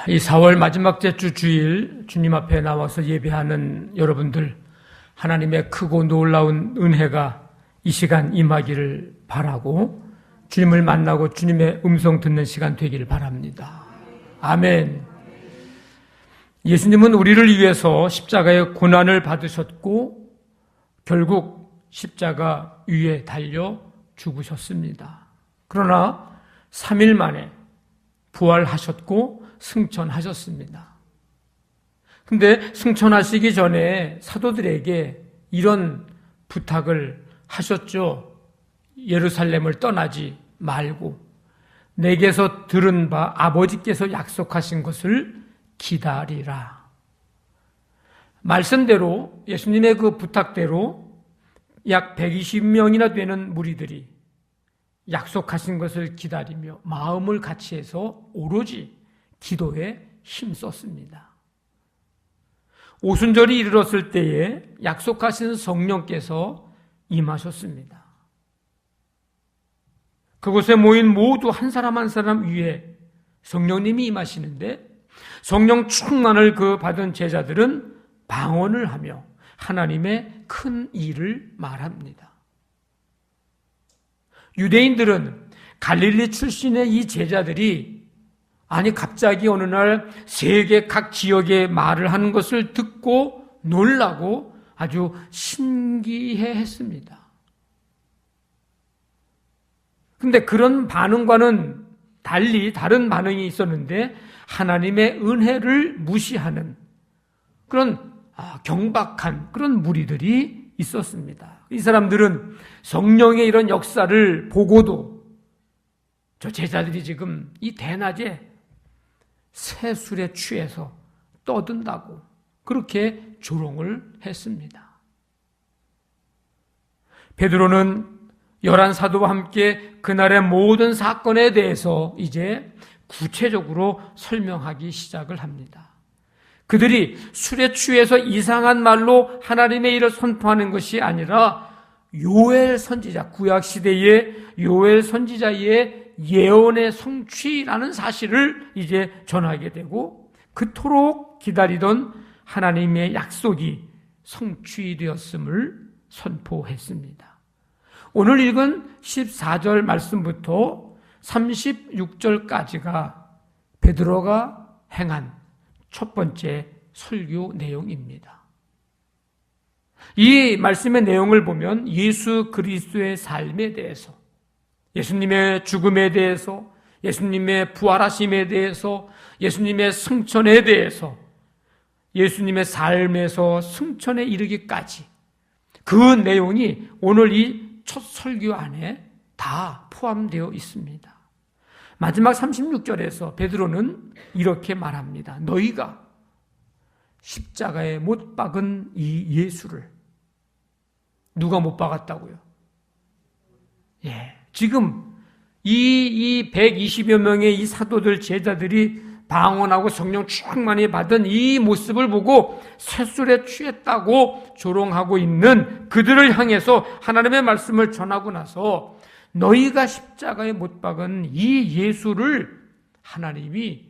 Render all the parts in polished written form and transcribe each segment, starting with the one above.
이 4월 마지막 주 주일 주님 앞에 나와서 예배하는 여러분들, 하나님의 크고 놀라운 은혜가 이 시간 임하기를 바라고 주님을 만나고 주님의 음성 듣는 시간 되기를 바랍니다. 아멘. 예수님은 우리를 위해서 십자가의 고난을 받으셨고 결국 십자가 위에 달려 죽으셨습니다. 그러나 3일 만에 부활하셨고 승천하셨습니다. 근데 승천하시기 전에 사도들에게 이런 부탁을 하셨죠. 예루살렘을 떠나지 말고 내게서 들은 바 아버지께서 약속하신 것을 기다리라. 말씀대로 예수님의 그 부탁대로 약 120명이나 되는 무리들이 약속하신 것을 기다리며 마음을 같이해서 오로지 기도에 힘썼습니다. 오순절이 이르렀을 때에 약속하신 성령께서 임하셨습니다. 그곳에 모인 모두 한 사람 한 사람 위에 성령님이 임하시는데 성령 충만을 받은 제자들은 방언을 하며 하나님의 큰 일을 말합니다. 유대인들은 갈릴리 출신의 이 제자들이 갑자기 어느 날 세계 각 지역의 말을 하는 것을 듣고 놀라고 아주 신기해했습니다. 그런데 그런 반응과는 달리 다른 반응이 있었는데 하나님의 은혜를 무시하는 그런 경박한 그런 무리들이 있었습니다. 이 사람들은 성령의 이런 역사를 보고도 저 제자들이 지금 이 대낮에 새술에 취해서 떠든다고 그렇게 조롱을 했습니다. 베드로는 11사도와 함께 그날의 모든 사건에 대해서 이제 구체적으로 설명하기 시작을 합니다. 그들이 술에 취해서 이상한 말로 하나님의 일을 선포하는 것이 아니라 요엘 선지자, 구약시대의 요엘 선지자의 예언의 성취라는 사실을 이제 전하게 되고 그토록 기다리던 하나님의 약속이 성취되었음을 선포했습니다. 오늘 읽은 14절 말씀부터 36절까지가 베드로가 행한 첫 번째 설교 내용입니다. 이 말씀의 내용을 보면 예수 그리스도의 삶에 대해서, 예수님의 죽음에 대해서, 예수님의 부활하심에 대해서, 예수님의 승천에 대해서, 예수님의 삶에서 승천에 이르기까지 그 내용이 오늘 이 첫 설교 안에 다 포함되어 있습니다. 마지막 36절에서 베드로는 이렇게 말합니다. 너희가 십자가에 못 박은 이 예수를 누가 못 박았다고요? 지금 이 120여 명의 이 사도들 제자들이 방언하고 성령 충만히 받은 이 모습을 보고 새술에 취했다고 조롱하고 있는 그들을 향해서 하나님의 말씀을 전하고 나서 너희가 십자가에 못 박은 이 예수를 하나님이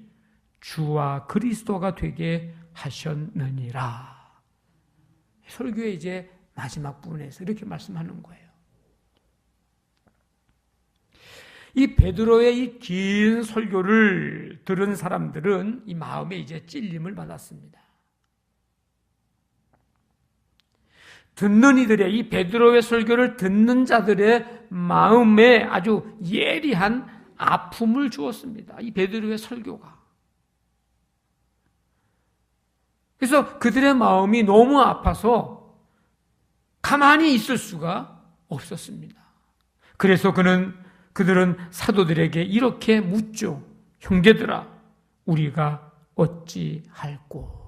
주와 그리스도가 되게 하셨느니라. 설교의 이제 마지막 부분에서 이렇게 말씀하는 거예요. 이 베드로의 이 긴 설교를 들은 사람들은 이 마음에 이제 찔림을 받았습니다. 듣는 이들의 이 베드로의 설교를 듣는 자들의 마음에 아주 예리한 아픔을 주었습니다. 이 베드로의 설교가. 그래서 그들의 마음이 너무 아파서 가만히 있을 수가 없었습니다. 그래서 그들은 사도들에게 이렇게 묻죠. 형제들아, 우리가 어찌할꼬?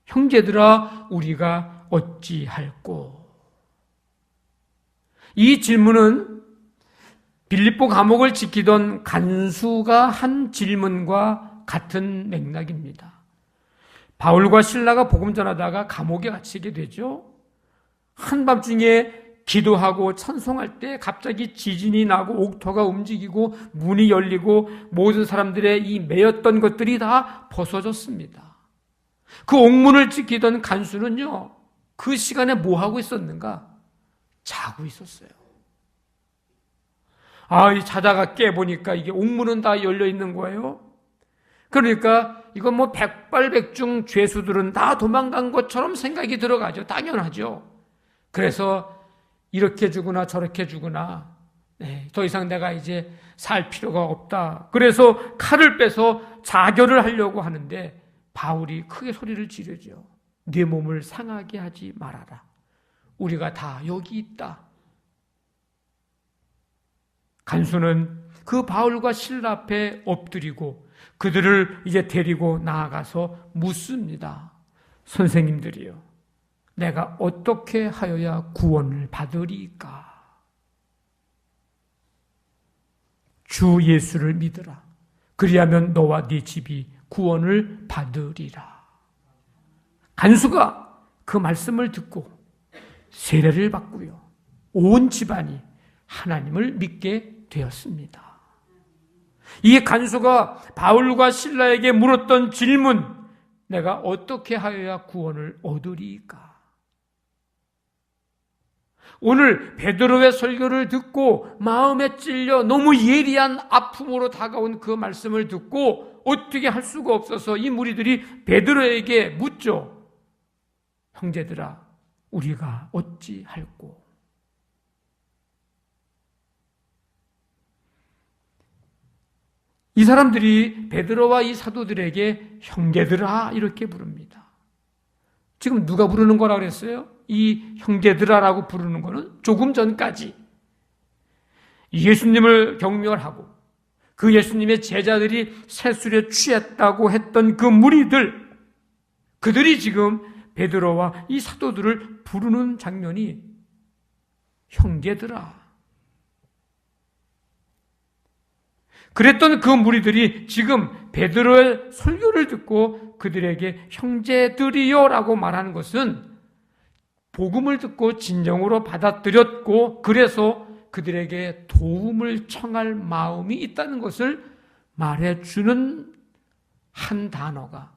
형제들아, 우리가 어찌할꼬? 이 질문은 빌립보 감옥을 지키던 간수가 한 질문과 같은 맥락입니다. 바울과 실라가 복음 전하다가 감옥에 갇히게 되죠. 한밤중에 기도하고 찬송할 때 갑자기 지진이 나고 옥토가 움직이고 문이 열리고 모든 사람들의 이 매였던 것들이 다 벗어졌습니다. 그 옥문을 지키던 간수는요, 그 시간에 뭐 하고 있었는가? 자고 있었어요. 이 자다가 깨보니까 이게 옥문은 다 열려 있는 거예요. 그러니까 이건 뭐 백발백중 죄수들은 다 도망간 것처럼 생각이 들어가죠. 당연하죠. 그래서 이렇게 죽으나 저렇게 죽으나 더 이상 내가 이제 살 필요가 없다. 그래서 칼을 빼서 자결을 하려고 하는데 바울이 크게 소리를 지르죠. 네 몸을 상하게 하지 말아라. 우리가 다 여기 있다. 간수는 그 바울과 실라 앞에 엎드리고 그들을 이제 데리고 나아가서 묻습니다. 선생님들이요, 내가 어떻게 하여야 구원을 받으리까? 주 예수를 믿으라. 그리하면 너와 네 집이 구원을 받으리라. 간수가 그 말씀을 듣고 세례를 받고요, 온 집안이 하나님을 믿게 되었습니다. 이 간수가 바울과 실라에게 물었던 질문, 내가 어떻게 하여야 구원을 얻으리까? 오늘 베드로의 설교를 듣고 마음에 찔려 너무 예리한 아픔으로 다가온 그 말씀을 듣고 어떻게 할 수가 없어서 이 무리들이 베드로에게 묻죠. 형제들아, 우리가 어찌할꼬? 이 사람들이 베드로와 이 사도들에게 형제들아 이렇게 부릅니다. 지금 누가 부르는 거라 그랬어요? 이 형제들아라고 부르는 거는 조금 전까지 예수님을 경멸하고 그 예수님의 제자들이 새술에 취했다고 했던 그 무리들, 그들이 지금 베드로와 이 사도들을 부르는 장면이 형제들아. 그랬던 그 무리들이 지금 베드로의 설교를 듣고 그들에게 형제들이요라고 말하는 것은 복음을 듣고 진정으로 받아들였고 그래서 그들에게 도움을 청할 마음이 있다는 것을 말해주는 한 단어가,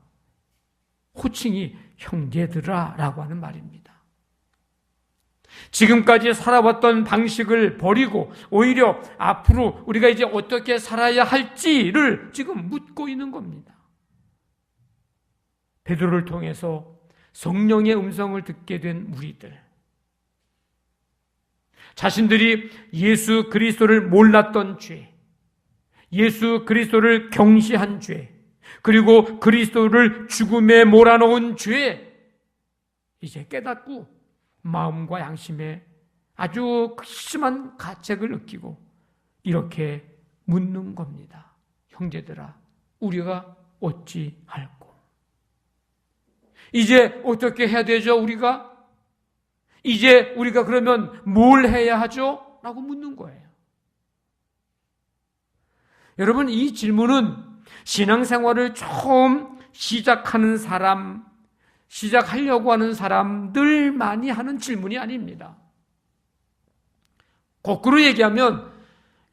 호칭이 형제들아라고 하는 말입니다. 지금까지 살아왔던 방식을 버리고 오히려 앞으로 우리가 이제 어떻게 살아야 할지를 지금 묻고 있는 겁니다. 베드로를 통해서 성령의 음성을 듣게 된 무리들, 자신들이 예수 그리스도를 몰랐던 죄, 예수 그리스도를 경시한 죄, 그리고 그리스도를 죽음에 몰아넣은 죄, 이제 깨닫고 마음과 양심에 아주 심한 가책을 느끼고 이렇게 묻는 겁니다. 형제들아, 우리가 어찌할꼬? 이제 어떻게 해야 되죠, 우리가? 이제 우리가 그러면 뭘 해야 하죠? 라고 묻는 거예요. 여러분, 이 질문은 신앙생활을 처음 시작하는 사람, 시작하려고 하는 사람들만이 하는 질문이 아닙니다. 거꾸로 얘기하면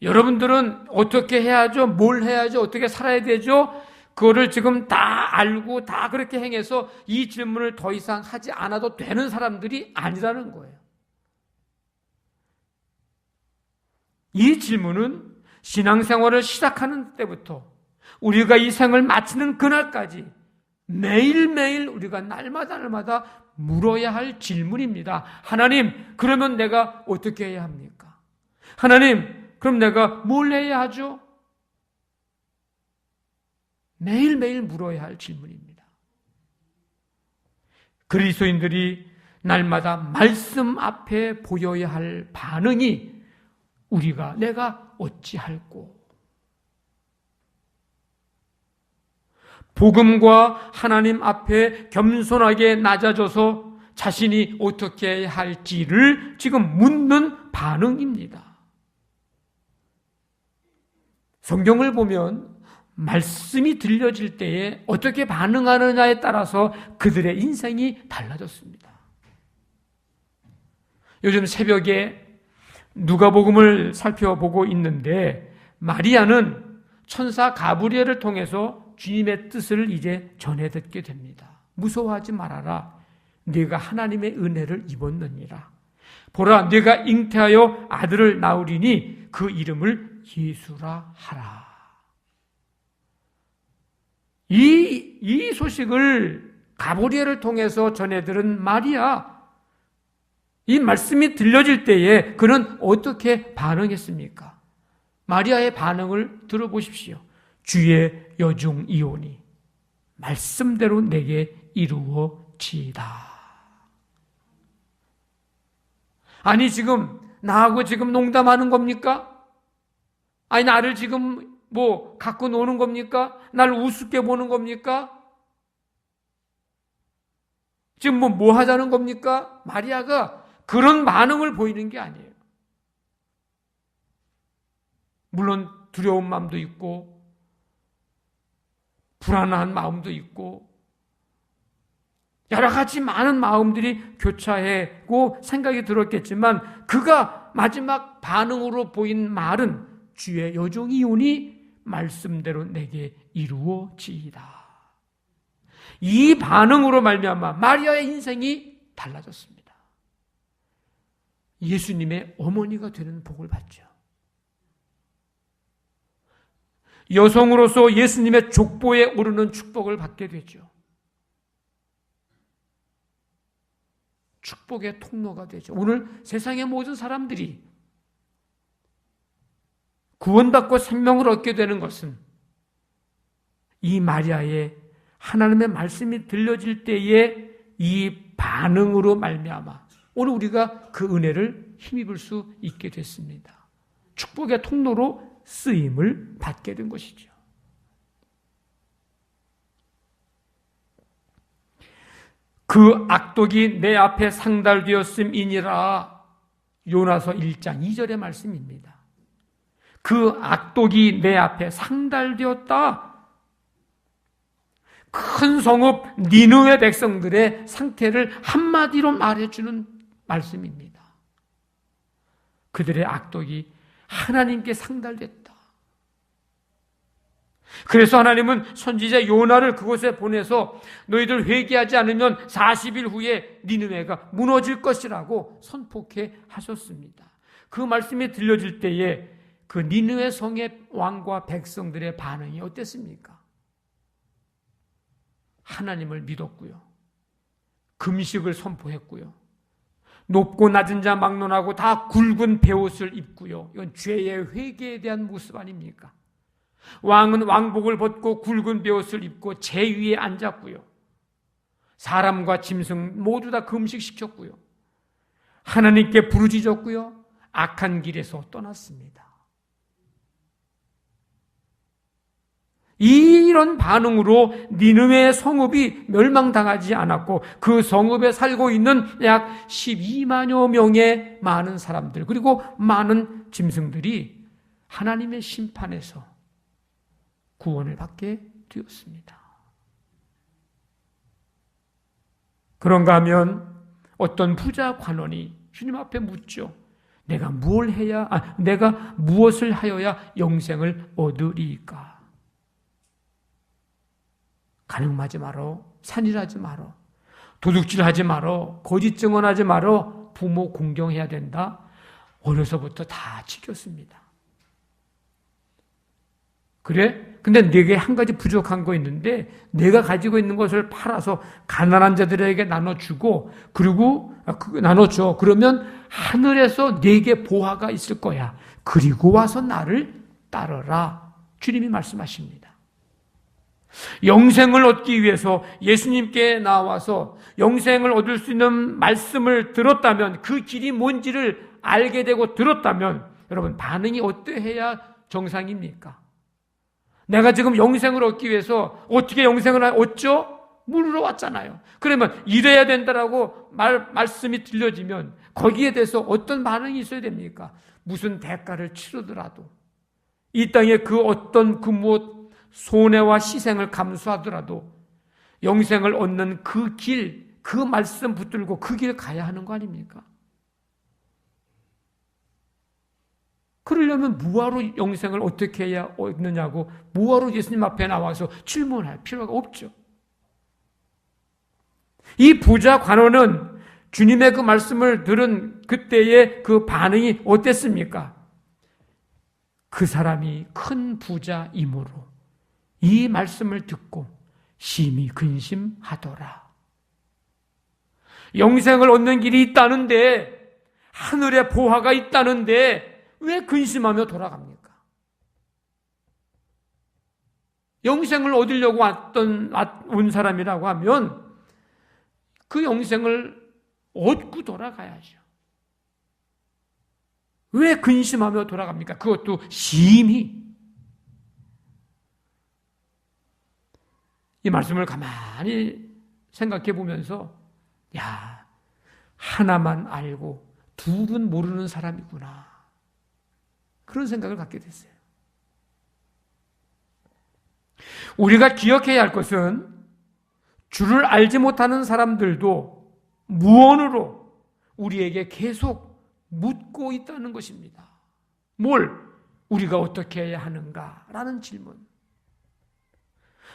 여러분들은 어떻게 해야죠? 뭘 해야죠? 어떻게 살아야 되죠? 그거를 지금 다 알고 다 그렇게 행해서 이 질문을 더 이상 하지 않아도 되는 사람들이 아니라는 거예요. 이 질문은 신앙생활을 시작하는 때부터 우리가 이 생을 마치는 그날까지 매일매일 우리가 날마다 물어야 할 질문입니다. 하나님, 그러면 내가 어떻게 해야 합니까? 하나님, 그럼 내가 뭘 해야 하죠? 매일매일 물어야 할 질문입니다. 그리스도인들이 날마다 말씀 앞에 보여야 할 반응이 내가 어찌할꼬? 복음과 하나님 앞에 겸손하게 낮아져서 자신이 어떻게 해야 할지를 지금 묻는 반응입니다. 성경을 보면 말씀이 들려질 때에 어떻게 반응하느냐에 따라서 그들의 인생이 달라졌습니다. 요즘 새벽에 누가복음을 살펴보고 있는데 마리아는 천사 가브리엘을 통해서 주님의 뜻을 이제 전해 듣게 됩니다. 무서워하지 말아라. 네가 하나님의 은혜를 입었느니라. 보라, 네가 잉태하여 아들을 낳으리니 그 이름을 예수라 하라. 이 소식을 가브리엘을 통해서 전해 들은 마리아, 이 말씀이 들려질 때에 그는 어떻게 반응했습니까? 마리아의 반응을 들어보십시오. 주의 여중 이오니 말씀대로 내게 이루어지이다. 아니, 지금 나하고 지금 농담하는 겁니까? 아니, 나를 지금 갖고 노는 겁니까? 나를 우습게 보는 겁니까? 지금 뭐 하자는 겁니까? 마리아가 그런 반응을 보이는 게 아니에요. 물론 두려운 마음도 있고 불안한 마음도 있고 여러 가지 많은 마음들이 교차하고 생각이 들었겠지만 그가 마지막 반응으로 보인 말은 주의 여종이 오니 말씀대로 내게 이루어지이다. 이 반응으로 말미암아 마리아의 인생이 달라졌습니다. 예수님의 어머니가 되는 복을 받죠. 여성으로서 예수님의 족보에 오르는 축복을 받게 되죠. 축복의 통로가 되죠. 오늘 세상의 모든 사람들이 구원받고 생명을 얻게 되는 것은 이 마리아의 하나님의 말씀이 들려질 때의 이 반응으로 말미암아 오늘 우리가 그 은혜를 힘입을 수 있게 됐습니다. 축복의 통로로 쓰임을 받게 된 것이죠. 그 악독이 내 앞에 상달되었음이니라. 요나서 1장 2절의 말씀입니다. 그 악독이 내 앞에 상달되었다. 큰 성읍 니느웨 백성들의 상태를 한마디로 말해주는 말씀입니다. 그들의 악독이 하나님께 상달됐다. 그래서 하나님은 선지자 요나를 그곳에 보내서 너희들 회개하지 않으면 40일 후에 니느웨가 무너질 것이라고 선포케 하셨습니다. 그 말씀이 들려질 때에 그 니느웨 성의 왕과 백성들의 반응이 어땠습니까? 하나님을 믿었고요. 금식을 선포했고요. 높고 낮은 자 막론하고 다 굵은 베옷을 입고요. 이건 죄의 회개에 대한 모습 아닙니까? 왕은 왕복을 벗고 굵은 베옷을 입고 제 위에 앉았고요. 사람과 짐승 모두 다 금식시켰고요. 하나님께 부르짖었고요. 악한 길에서 떠났습니다. 이런 반응으로 니느웨 성읍이 멸망당하지 않았고 그 성읍에 살고 있는 약 12만여 명의 많은 사람들 그리고 많은 짐승들이 하나님의 심판에서 구원을 받게 되었습니다. 그런가 하면 어떤 부자 관원이 주님 앞에 묻죠. 내가 무엇을 하여야 영생을 얻으리까? 간음하지 마라, 산일하지 마라, 도둑질하지 마라, 거짓 증언하지 마라, 부모 공경해야 된다. 어려서부터 다 지켰습니다. 그래? 근데 내게 한 가지 부족한 거 있는데 내가 가지고 있는 것을 팔아서 가난한 자들에게 나눠주고 그리고 나눠줘. 그러면 하늘에서 내게 보화가 있을 거야. 그리고 와서 나를 따르라. 주님이 말씀하십니다. 영생을 얻기 위해서 예수님께 나와서 영생을 얻을 수 있는 말씀을 들었다면 그 길이 뭔지를 알게 되고 들었다면 여러분 반응이 어떠해야 정상입니까? 내가 지금 영생을 얻기 위해서 어떻게 영생을 얻죠? 물으러 왔잖아요. 그러면 이래야 된다라고 말씀이 들려지면 거기에 대해서 어떤 반응이 있어야 됩니까? 무슨 대가를 치르더라도 이 땅에 그 어떤 그 무엇 손해와 희생을 감수하더라도 영생을 얻는 그 길, 그 말씀 붙들고 그 길 가야 하는 거 아닙니까? 그러려면 뭐하러 영생을 어떻게 해야 얻느냐고 뭐하러 예수님 앞에 나와서 질문할 필요가 없죠. 이 부자 관원은 주님의 그 말씀을 들은 그때의 그 반응이 어땠습니까? 그 사람이 큰 부자이므로 이 말씀을 듣고 심히 근심하더라. 영생을 얻는 길이 있다는데, 하늘에 보화가 있다는데 왜 근심하며 돌아갑니까? 영생을 얻으려고 온 사람이라고 하면 그 영생을 얻고 돌아가야죠. 왜 근심하며 돌아갑니까? 그것도 심히. 이 말씀을 가만히 생각해 보면서, 야, 하나만 알고 둘은 모르는 사람이구나, 그런 생각을 갖게 됐어요. 우리가 기억해야 할 것은 주를 알지 못하는 사람들도 무언으로 우리에게 계속 묻고 있다는 것입니다. 뭘? 우리가 어떻게 해야 하는가라는 질문.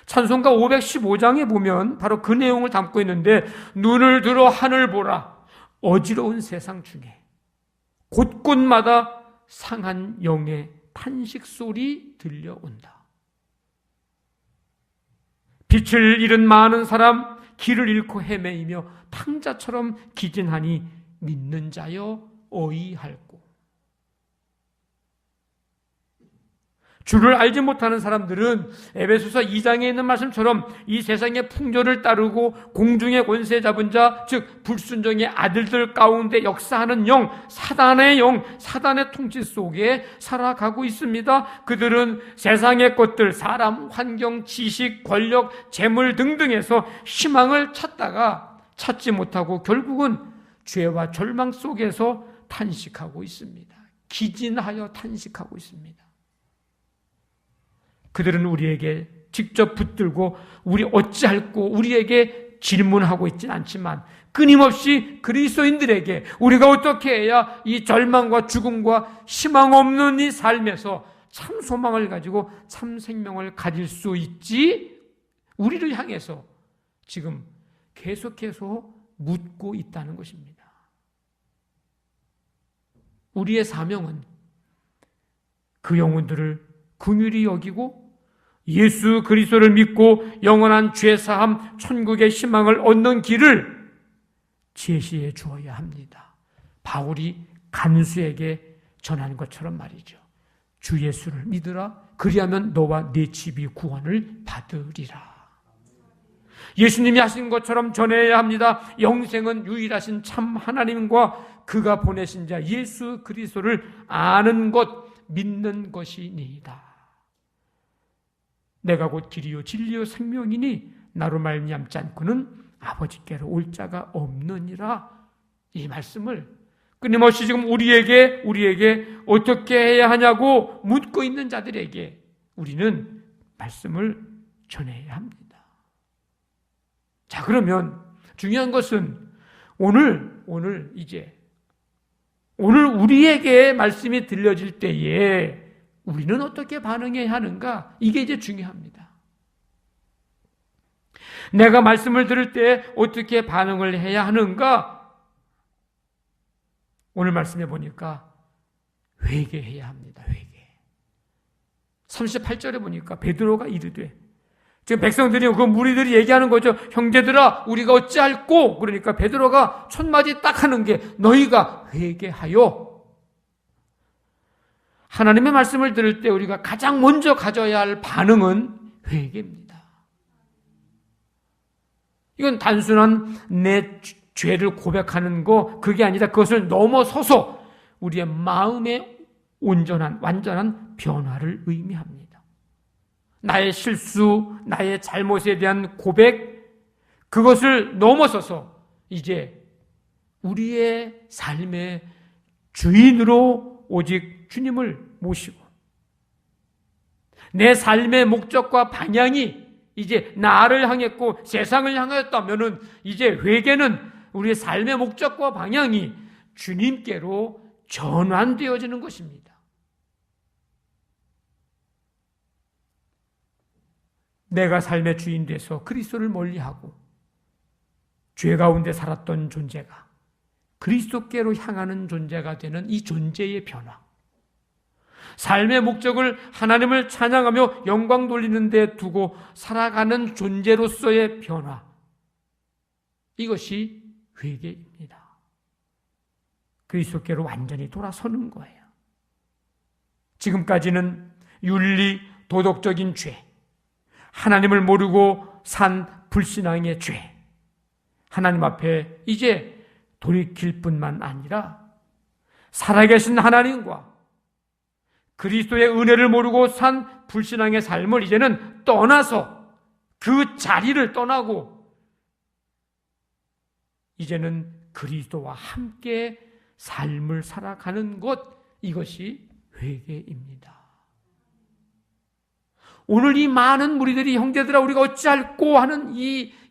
찬송가 515장에 보면 바로 그 내용을 담고 있는데, 눈을 들어 하늘 보라. 어지러운 세상 중에 곳곳마다 상한 영의 탄식 소리 들려온다. 빛을 잃은 많은 사람, 길을 잃고 헤매이며 탕자처럼 기진하니 믿는 자여 어이할꼬. 주를 알지 못하는 사람들은 에베소서 2장에 있는 말씀처럼 이 세상의 풍조를 따르고 공중의 권세 잡은 자, 즉 불순종의 아들들 가운데 역사하는 영, 사단의 영, 사단의 통치 속에 살아가고 있습니다. 그들은 세상의 것들, 사람, 환경, 지식, 권력, 재물 등등에서 희망을 찾다가 찾지 못하고 결국은 죄와 절망 속에서 탄식하고 있습니다. 기진하여 탄식하고 있습니다. 그들은 우리에게 직접 붙들고 우리 어찌할꼬 우리에게 질문하고 있지는 않지만, 끊임없이 그리스도인들에게 우리가 어떻게 해야 이 절망과 죽음과 희망 없는 이 삶에서 참 소망을 가지고 참 생명을 가질 수 있지, 우리를 향해서 지금 계속해서 묻고 있다는 것입니다. 우리의 사명은 그 영혼들을 긍휼히 여기고 예수 그리스도를 믿고 영원한 죄사함, 천국의 희망을 얻는 길을 제시해 주어야 합니다. 바울이 간수에게 전하는 것처럼 말이죠. 주 예수를 믿으라. 그리하면 너와 네 집이 구원을 받으리라. 예수님이 하신 것처럼 전해야 합니다. 영생은 유일하신 참 하나님과 그가 보내신 자 예수 그리스도를 아는 것, 믿는 것이니이다. 내가 곧 길이요 진리요 생명이니 나로 말미암지 않고는 아버지께로 올 자가 없느니라. 이 말씀을 끊임없이 지금 우리에게 어떻게 해야 하냐고 묻고 있는 자들에게 우리는 말씀을 전해야 합니다. 자, 그러면 중요한 것은 오늘 우리에게 말씀이 들려질 때에 우리는 어떻게 반응해야 하는가? 이게 이제 중요합니다. 내가 말씀을 들을 때 어떻게 반응을 해야 하는가? 오늘 말씀해 보니까 회개해야 합니다. 회개. 38절에 보니까 베드로가 이르되, 지금 백성들이, 그 무리들이 얘기하는 거죠. 형제들아, 우리가 어찌할꼬? 그러니까 베드로가 첫 마디 딱 하는 게 너희가 회개하여. 하나님의 말씀을 들을 때 우리가 가장 먼저 가져야 할 반응은 회개입니다. 이건 단순한 내 죄를 고백하는 거, 그게 아니라 그것을 넘어서서 우리의 마음의 온전한, 완전한 변화를 의미합니다. 나의 실수, 나의 잘못에 대한 고백, 그것을 넘어서서 이제 우리의 삶의 주인으로 오직 주님을 모시고 내 삶의 목적과 방향이 이제 나를 향했고 세상을 향하였다면은 이제 회개는 우리의 삶의 목적과 방향이 주님께로 전환되어지는 것입니다. 내가 삶의 주인 돼서 그리스도를 멀리하고 죄 가운데 살았던 존재가 그리스도께로 향하는 존재가 되는 이 존재의 변화, 삶의 목적을 하나님을 찬양하며 영광 돌리는 데 두고 살아가는 존재로서의 변화, 이것이 회개입니다. 그리스도께로 완전히 돌아서는 거예요. 지금까지는 윤리, 도덕적인 죄, 하나님을 모르고 산 불신앙의 죄, 하나님 앞에 이제 돌이킬 뿐만 아니라 살아계신 하나님과 그리스도의 은혜를 모르고 산 불신앙의 삶을 이제는 떠나서 그 자리를 떠나고 이제는 그리스도와 함께 삶을 살아가는 것, 이것이 회개입니다. 오늘 이 많은 무리들이 형제들아 우리가 어찌할꼬 하는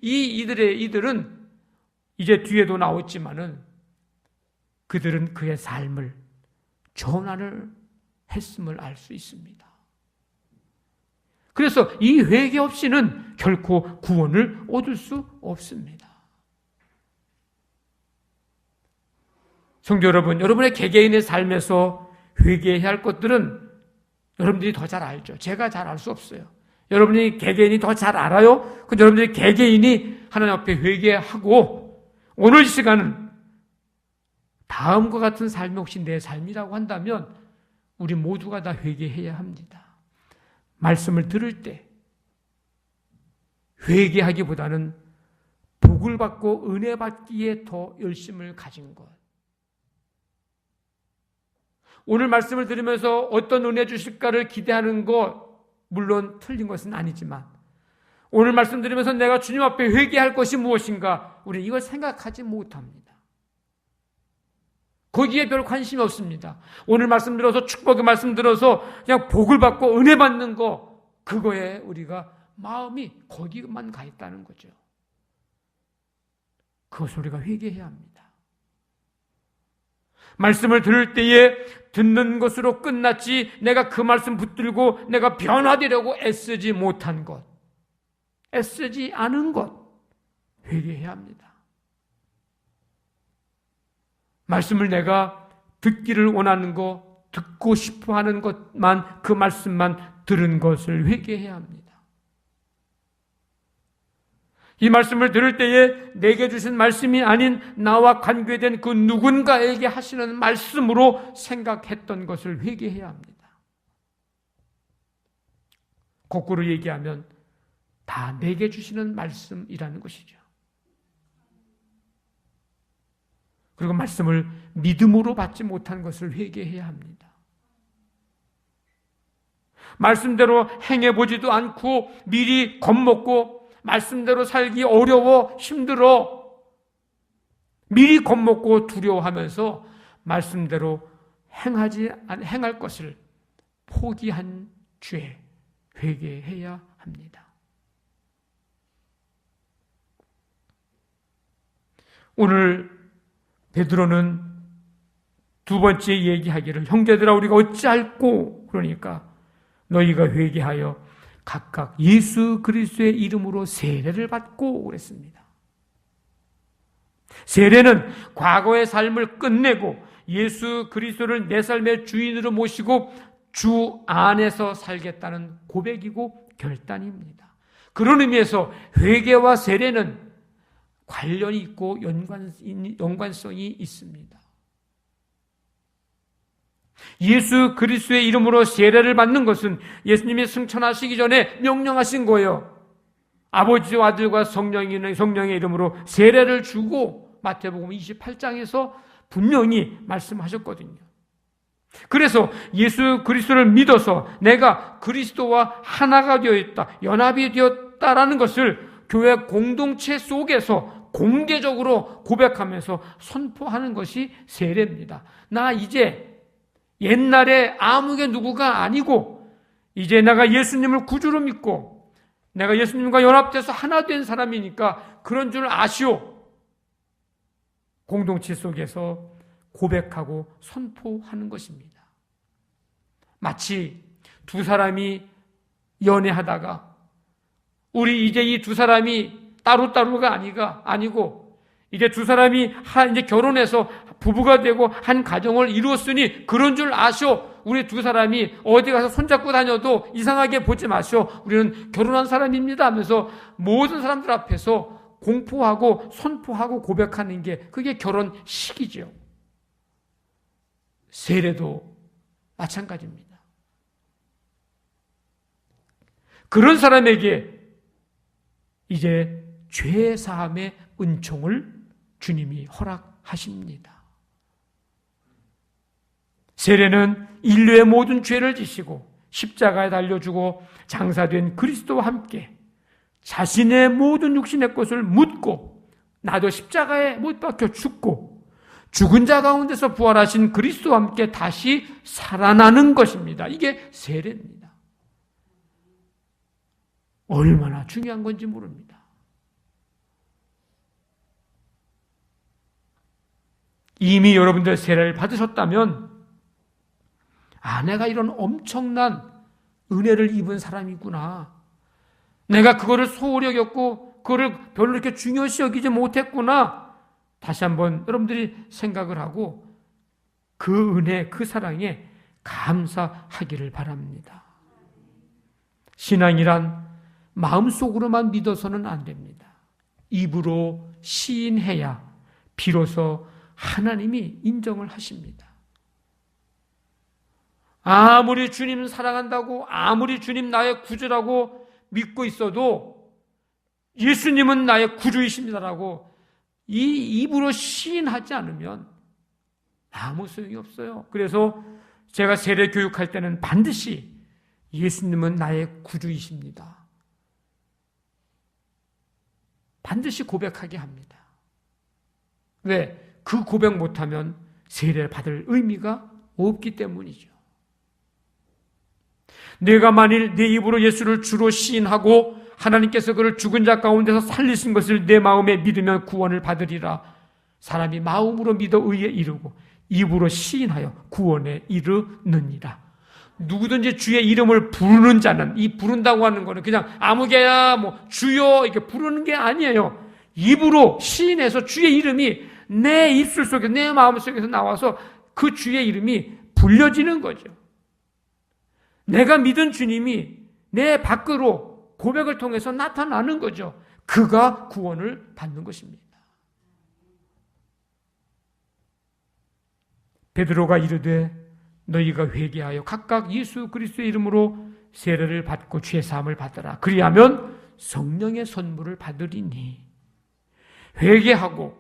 이들은 이제 뒤에도 나왔지만은 그들은 그의 삶을 전환을 했음을 알 수 있습니다. 그래서 이 회개 없이는 결코 구원을 얻을 수 없습니다. 성도 여러분, 여러분의 개개인의 삶에서 회개해야 할 것들은 여러분들이 더 잘 알죠. 제가 잘 알 수 없어요. 여러분이 개개인이 더 잘 알아요. 그 여러분들이 개개인이 하나님 앞에 회개하고 오늘 이 시간은 다음과 같은 삶이 혹시 내 삶이라고 한다면 우리 모두가 다 회개해야 합니다. 말씀을 들을 때 회개하기보다는 복을 받고 은혜 받기에 더 열심을 가진 것. 오늘 말씀을 들으면서 어떤 은혜 주실까를 기대하는 것, 물론 틀린 것은 아니지만 오늘 말씀 들으면서 내가 주님 앞에 회개할 것이 무엇인가, 우리는 이걸 생각하지 못합니다. 거기에 별 관심이 없습니다. 오늘 말씀 들어서, 축복의 말씀 들어서 그냥 복을 받고 은혜 받는 거, 그거에 우리가 마음이 거기만 가 있다는 거죠. 그것을 우리가 회개해야 합니다. 말씀을 들을 때에 듣는 것으로 끝났지 내가 그 말씀 붙들고 내가 변화되려고 애쓰지 못한 것, 애쓰지 않은 것, 회개해야 합니다. 말씀을 내가 듣기를 원하는 것, 듣고 싶어 하는 것만, 그 말씀만 들은 것을 회개해야 합니다. 이 말씀을 들을 때에 내게 주신 말씀이 아닌 나와 관계된 그 누군가에게 하시는 말씀으로 생각했던 것을 회개해야 합니다. 거꾸로 얘기하면 다 내게 주시는 말씀이라는 것이죠. 그리고 말씀을 믿음으로 받지 못한 것을 회개해야 합니다. 말씀대로 행해보지도 않고 미리 겁먹고 말씀대로 살기 어려워 힘들어 미리 겁먹고 두려워하면서 말씀대로 행할 것을 포기한 죄, 회개해야 합니다. 오늘 베드로는 두 번째 얘기하기를 형제들아 우리가 어찌할꼬, 그러니까 너희가 회개하여 각각 예수 그리스도의 이름으로 세례를 받고 그랬습니다. 세례는 과거의 삶을 끝내고 예수 그리스도를 내 삶의 주인으로 모시고 주 안에서 살겠다는 고백이고 결단입니다. 그런 의미에서 회개와 세례는 관련이 있고 연관성이 있습니다. 예수 그리스도의 이름으로 세례를 받는 것은 예수님이 승천하시기 전에 명령하신 거예요. 아버지와 아들과 성령의 이름으로 세례를 주고 마태복음 28장에서 분명히 말씀하셨거든요. 그래서 예수 그리스도를 믿어서 내가 그리스도와 하나가 되어 있다, 연합이 되었다라는 것을 교회 공동체 속에서 공개적으로 고백하면서 선포하는 것이 세례입니다. 나 이제 옛날에 아무개 누구가 아니고 이제 내가 예수님을 구주로 믿고 내가 예수님과 연합돼서 하나 된 사람이니까 그런 줄 아시오. 공동체 속에서 고백하고 선포하는 것입니다. 마치 두 사람이 연애하다가 우리 이제 이 두 사람이 따로따로가 아니고 이제 두 사람이 이제 결혼해서 부부가 되고 한 가정을 이루었으니 그런 줄 아시오. 우리 두 사람이 어디 가서 손잡고 다녀도 이상하게 보지 마시오. 우리는 결혼한 사람입니다 하면서 모든 사람들 앞에서 공포하고 선포하고 고백하는 게 그게 결혼식이죠. 세례도 마찬가지입니다. 그런 사람에게 이제 죄 사함의 은총을 주님이 허락하십니다. 세례는 인류의 모든 죄를 지시고 십자가에 달려주고 장사된 그리스도와 함께 자신의 모든 육신의 것을 묻고 나도 십자가에 못 박혀 죽고 죽은 자 가운데서 부활하신 그리스도와 함께 다시 살아나는 것입니다. 이게 세례입니다. 얼마나 중요한 건지 모릅니다. 이미 여러분들 세례를 받으셨다면 내가 이런 엄청난 은혜를 입은 사람이구나. 내가 그거를 소홀히 여겼고 그거를 별로 이렇게 중요시 여기지 못했구나. 다시 한번 여러분들이 생각을 하고 그 은혜, 그 사랑에 감사하기를 바랍니다. 신앙이란 마음속으로만 믿어서는 안 됩니다. 입으로 시인해야 비로소 하나님이 인정을 하십니다. 아무리 주님 사랑한다고, 아무리 주님 나의 구주라고 믿고 있어도 예수님은 나의 구주이십니다라고 이 입으로 시인하지 않으면 아무 소용이 없어요. 그래서 제가 세례 교육할 때는 반드시 예수님은 나의 구주이십니다. 반드시 고백하게 합니다. 왜? 그 고백 못하면 세례를 받을 의미가 없기 때문이죠. 내가 만일 내 입으로 예수를 주로 시인하고 하나님께서 그를 죽은 자 가운데서 살리신 것을 내 마음에 믿으면 구원을 받으리라. 사람이 마음으로 믿어 의에 이르고 입으로 시인하여 구원에 이르느니라. 누구든지 주의 이름을 부르는 자는, 이 부른다고 하는 거는 그냥 아무개야 주여 이렇게 부르는 게 아니에요. 입으로 시인해서 주의 이름이 내 입술 속에, 내 마음 속에서 나와서 그 주의 이름이 불려지는 거죠. 내가 믿은 주님이 내 밖으로 고백을 통해서 나타나는 거죠. 그가 구원을 받는 것입니다. 베드로가 이르되 너희가 회개하여 각각 예수 그리스도의 이름으로 세례를 받고 죄 사함을 받으라. 그리하면 성령의 선물을 받으리니. 회개하고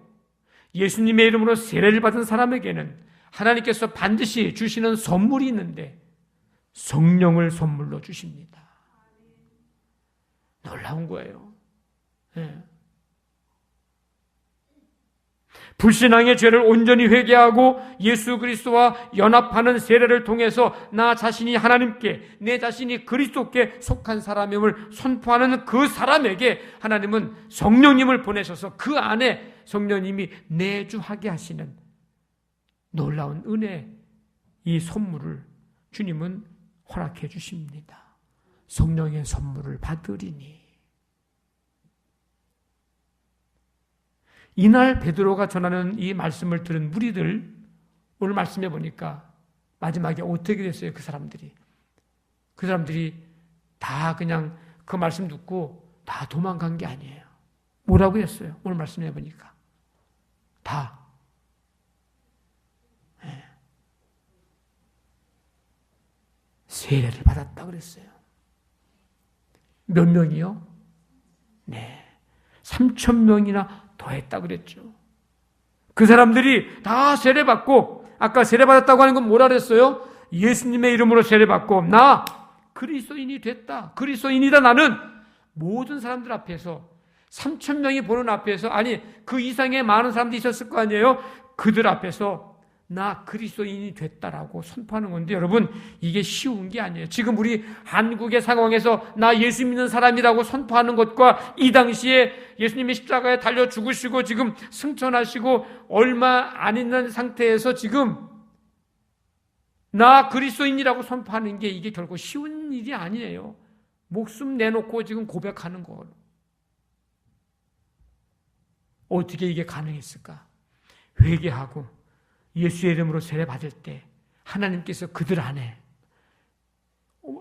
예수님의 이름으로 세례를 받은 사람에게는 하나님께서 반드시 주시는 선물이 있는데 성령을 선물로 주십니다. 놀라운 거예요. 네. 불신앙의 죄를 온전히 회개하고 예수 그리스도와 연합하는 세례를 통해서 나 자신이 하나님께, 내 자신이 그리스도께 속한 사람임을 선포하는 그 사람에게 하나님은 성령님을 보내셔서 그 안에 성령님이 내주하게 하시는 놀라운 은혜, 이 선물을 주님은 허락해 주십니다. 성령의 선물을 받으리니. 이날 베드로가 전하는 이 말씀을 들은 무리들, 오늘 말씀해 보니까 마지막에 어떻게 됐어요? 그 사람들이 다 그냥 그 말씀 듣고 다 도망간 게 아니에요. 뭐라고 했어요? 오늘 말씀해 보니까 다 세례를 받았다 그랬어요. 몇 명이요? 네, 3,000명이나 더했다 그랬죠. 그 사람들이 다 세례받고, 아까 세례받았다고 하는 건 뭐라 그랬어요? 예수님의 이름으로 세례받고 나 그리스도인이 됐다. 그리스도인이다 나는. 모든 사람들 앞에서 3,000명이 보는 앞에서, 아니 그 이상의 많은 사람들이 있었을 거 아니에요? 그들 앞에서 나 그리스도인이 됐다라고 선포하는 건데, 여러분 이게 쉬운 게 아니에요. 지금 우리 한국의 상황에서 나 예수 믿는 사람이라고 선포하는 것과 이 당시에 예수님이 십자가에 달려 죽으시고 지금 승천하시고 얼마 안 있는 상태에서 지금 나 그리스도인이라고 선포하는 게 이게 결코 쉬운 일이 아니에요. 목숨 내놓고 지금 고백하는 거. 어떻게 이게 가능했을까? 회개하고 예수의 이름으로 세례 받을 때 하나님께서 그들 안에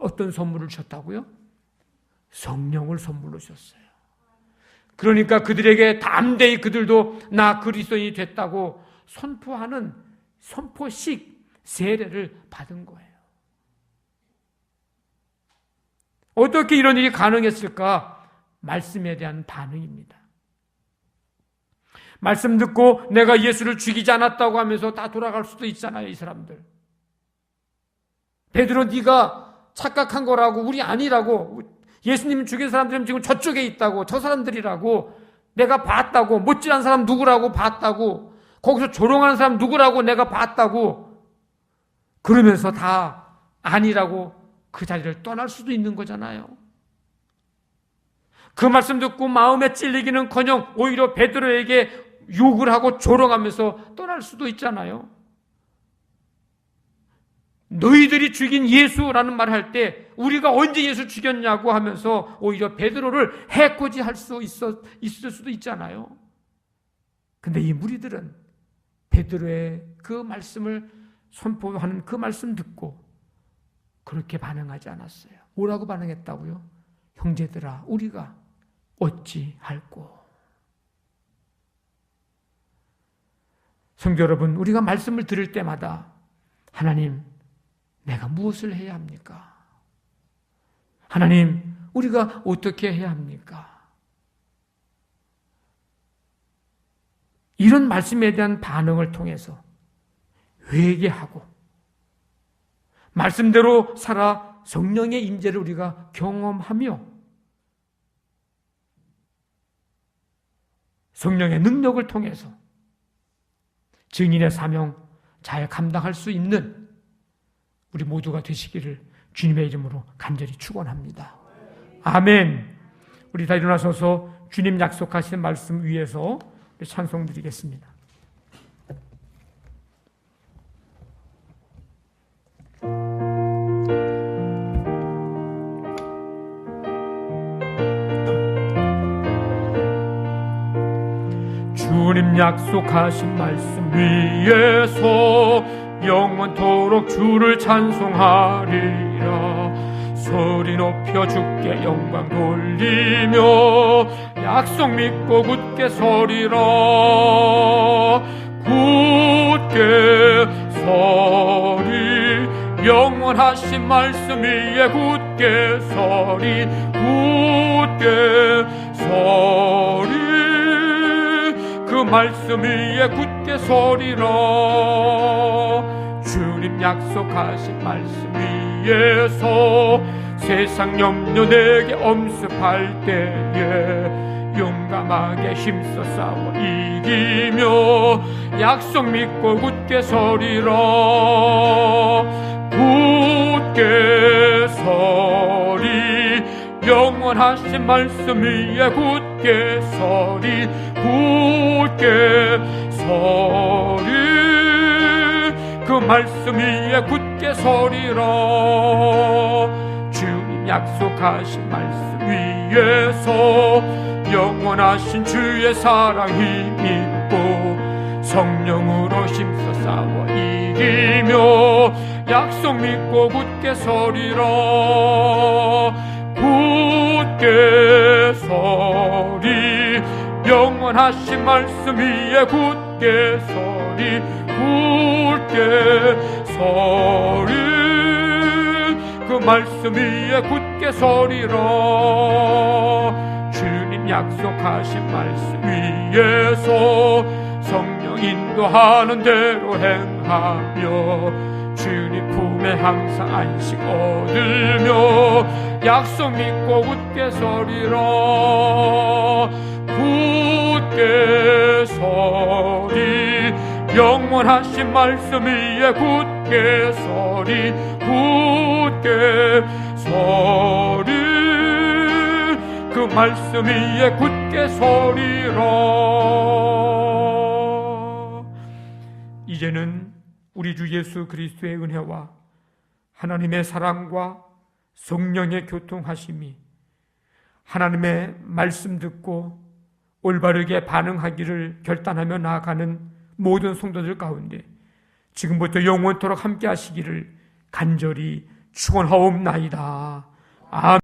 어떤 선물을 주셨다고요? 성령을 선물로 주셨어요. 그러니까 그들에게 담대히 그들도 나 그리스도인이 됐다고 선포하는 선포식 세례를 받은 거예요. 어떻게 이런 일이 가능했을까? 말씀에 대한 반응입니다. 말씀 듣고 내가 예수를 죽이지 않았다고 하면서 다 돌아갈 수도 있잖아요, 이 사람들. 베드로, 네가 착각한 거라고, 우리 아니라고, 예수님 죽인 사람들은 지금 저쪽에 있다고, 저 사람들이라고, 내가 봤다고, 못지않은 사람 누구라고 봤다고, 거기서 조롱하는 사람 누구라고 내가 봤다고, 그러면서 다 아니라고 그 자리를 떠날 수도 있는 거잖아요. 그 말씀 듣고 마음에 찔리기는커녕 오히려 베드로에게 욕을 하고 조롱하면서 떠날 수도 있잖아요. 너희들이 죽인 예수라는 말을 할 때 우리가 언제 예수 죽였냐고 하면서 오히려 베드로를 해코지할 수 있을 수도 있잖아요. 근데 이 무리들은 베드로의 그 말씀을 선포하는 그 말씀 듣고 그렇게 반응하지 않았어요. 뭐라고 반응했다고요? 형제들아, 우리가 어찌할꼬. 성도 여러분, 우리가 말씀을 들을 때마다 하나님, 내가 무엇을 해야 합니까? 하나님, 우리가 어떻게 해야 합니까? 이런 말씀에 대한 반응을 통해서 회개하고 말씀대로 살아 성령의 임재를 우리가 경험하며 성령의 능력을 통해서 증인의 사명 잘 감당할 수 있는 우리 모두가 되시기를 주님의 이름으로 간절히 축원합니다. 아멘. 우리 다 일어나셔서 주님 약속하신 말씀 위에서 찬송 드리겠습니다. 주님 약속하신 말씀 위에서 영원토록 주를 찬송하리라. 소리 높여 주께 영광 돌리며 약속 믿고 굳게 서리라. 굳게 서리 영원하신 말씀 위에 굳게 서리. 굳게 서리 그 말씀 위에 굳게 서리라. 주님 약속하신 말씀 위에서 세상 염려 내게 엄습할 때에 용감하게 힘써 싸워 이기며 약속 믿고 굳게 서리라. 굳게 서리 영원하신 말씀 위에 굳게 서리. 굳게 서리 그 말씀 위에 굳게 서리라. 주님 약속하신 말씀 위에서 영원하신 주의 사랑 힘입고 성령으로 힘써 싸워 이기며 약속 믿고 굳게 서리라. 굳게 서리 영원하신 말씀 위에 굳게 서리. 굳게 서리 그 말씀 위에 굳게 서리라. 주님 약속하신 말씀 위에서 성령 인도하는 대로 행하며 주님 품에 항상 안식 얻으며 약속 믿고 굳게 서리라. 굳게 서리 영원하신 말씀 위에 굳게 서리. 굳게 서리 그 말씀 위에 굳게 서리라. 이제는 우리 주 예수 그리스도의 은혜와 하나님의 사랑과 성령의 교통하심이 하나님의 말씀 듣고 올바르게 반응하기를 결단하며 나아가는 모든 성도들 가운데 지금부터 영원토록 함께 하시기를 간절히 축원하옵나이다. 아멘.